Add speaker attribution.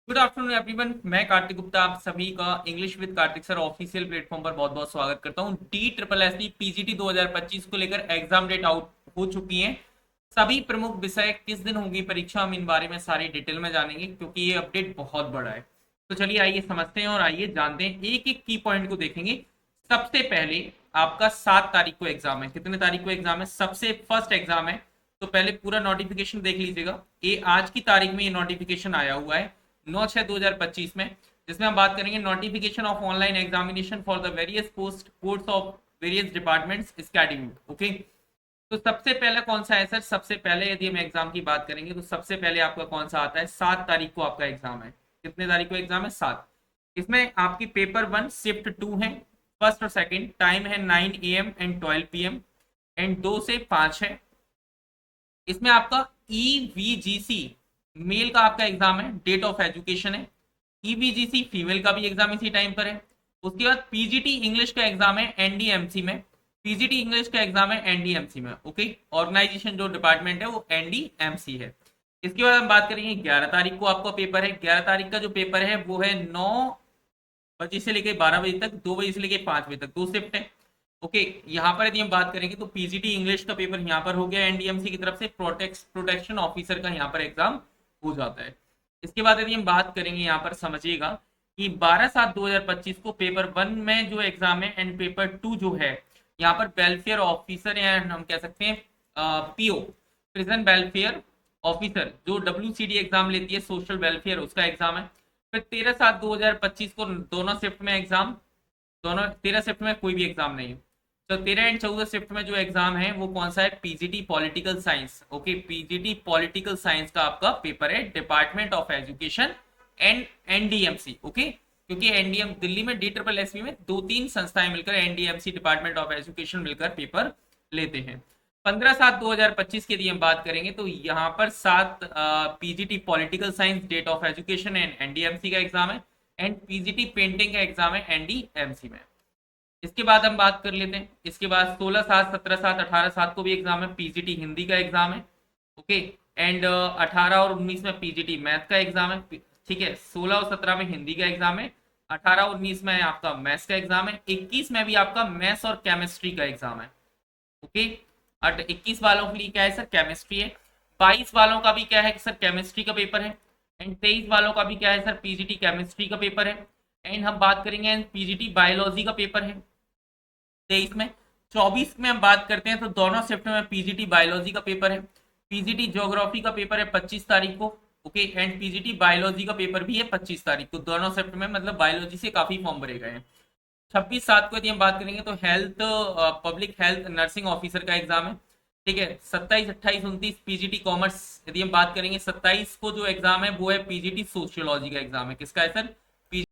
Speaker 1: Good afternoon everyone. मैं कार्तिक गुप्ता आप सभी का English with Kartik sir official platform पर बहुत बहुत स्वागत करता हूं। D triple S T PGT 2025 को लेकर एग्जाम डेट आउट हो चुकी है। सभी प्रमुख विषय किस दिन होगी परीक्षा, हम इन बारे में सारी डिटेल में जानेंगे क्योंकि ये अपडेट बहुत बड़ा है। तो चलिए आइए समझते हैं और आइए जानते हैं, एक एक की पॉइंट को देखेंगे। सबसे पहले आपका 7 तारीख को एग्जाम है। कितने तारीख को एग्जाम है? सबसे फर्स्ट एग्जाम है। तो पहले पूरा नोटिफिकेशन देख लीजिएगा। ये आज की तारीख में ये नोटिफिकेशन आया हुआ है 9/6/2025 में, जिसमें हम बात करेंगे notification of online examination for the various post course of various departments scheduled. Okay, तो सबसे पहले कौन सा है सर? सबसे पहले यदि हम एग्जाम की बात करेंगे तो सबसे पहले आपका कौन सा आता है? 7 तारीख को आपका एग्जाम है। कितने तारीख को एग्जाम है? 7। इसमें आपकी पेपर 1 शिफ्ट 2 है, फर्स्ट और सेकंड। टाइम है 9 AM एंड 12 PM एंड 2 से 5 है। इसमें आपका ईवीजीसी मेल का आपका एग्जाम है, डेट ऑफ एजुकेशन है। ईवीजीसी फीमेल का भी एग्जाम इसी टाइम पर है। उसके बाद पीजीटी इंग्लिश का एग्जाम है एनडीएमसी में। पीजीटी इंग्लिश का एग्जाम है एनडीएमसी में। ओके, ऑर्गेनाइजेशन जो डिपार्टमेंट है वो एनडीएमसी है। इसके बाद हम बात करेंगे 11 तारीख को आपका पेपर है। 11 तारीख का जो पेपर है वो है 9 बजे से लेकर 12 बजे तक, 2 बजे से लेकर 5 बजे तक, 2 शिफ्ट है। ओके, यहाँ पर यदि हम बात करेंगे तो पीजीटी इंग्लिश का पेपर यहाँ पर हो गया एनडीएमसी की तरफ से, प्रोटेक्शन ऑफिसर का यहाँ पर एग्जाम हो जाता है। इसके बाद यदि हम बात करेंगे यहाँ पर समझिएगा कि 12/7/2025 को पेपर 1 में जो एग्जाम है एंड पेपर 2 जो है यहाँ पर वेलफेयर ऑफिसर या हम कह सकते हैं पीओ, प्रिजन वेलफेयर ऑफिसर, जो डब्ल्यूसीडी एग्जाम लेती है सोशल वेलफेयर, उसका एग्जाम है। फिर 13/7/2025 को दोनों शिफ्ट में एग्जाम, दोनों 13 शिफ्ट में कोई भी एग्जाम नहीं है। तो 13 एंड 14 शिफ्ट में जो एग्जाम है वो कौन सा है? PGT political science. Okay, PGT political science का आपका पेपर है, department of education and NDMC. Okay, क्योंकि एनडीएम दिल्ली में डी ट्रिपल एसपी में 2-3 संस्थाएं मिलकर एनडीएमसी डिपार्टमेंट ऑफ एजुकेशन मिलकर पेपर लेते हैं। 15/7/2025 की यदि हम बात करेंगे तो यहाँ पर 7 PGT political science, date of education and NDMC का एग्जाम है एंड पीजीटी पेंटिंग का एग्जाम है एनडीएमसी में। इसके बाद हम बात कर लेते हैं, इसके बाद 16/7, 17/7, 18/7 को भी एग्जाम है, पीजीटी हिंदी का एग्जाम है। ओके, एंड 18 और 19 में पीजीटी मैथ का एग्जाम है। ठीक है, 16 और 17 में हिंदी का एग्जाम है, 18 और 19 में आपका मैथ्स का एग्जाम है, 21 में भी आपका मैथ्स और केमिस्ट्री का एग्जाम है। ओके, 21 वालों के लिए क्या है सर? केमिस्ट्री है। 22 वालों का भी क्या है सर? केमिस्ट्री का पेपर है। एंड 23 वालों का भी क्या है सर? पीजीटी केमिस्ट्री का पेपर है। एंड हम बात करेंगे पीजीटी बायोलॉजी का पेपर है 23 में। 24 में हम बात करते हैं तो दोनों शिफ्ट में पीजीटी बायोलॉजी का पेपर है। पीजीटी ज्योग्राफी का पेपर है 25 तारीख को। ओके, एंड पीजीटी बायोलॉजी का पेपर भी है 25 तारीख को, दोनों शिफ्ट में, मतलब बायोलॉजी से काफी फॉर्म भरे गए हैं। 26/7 को यदि हम बात करेंगे तो health, public health nursing officer का एग्जाम है। ठीक है, 27, 28, 29 पीजीटी कॉमर्स। यदि हम बात करेंगे 27 को जो एग्जाम है वो है पीजीटी सोशियोलॉजी का एग्जाम है। किसका है सर?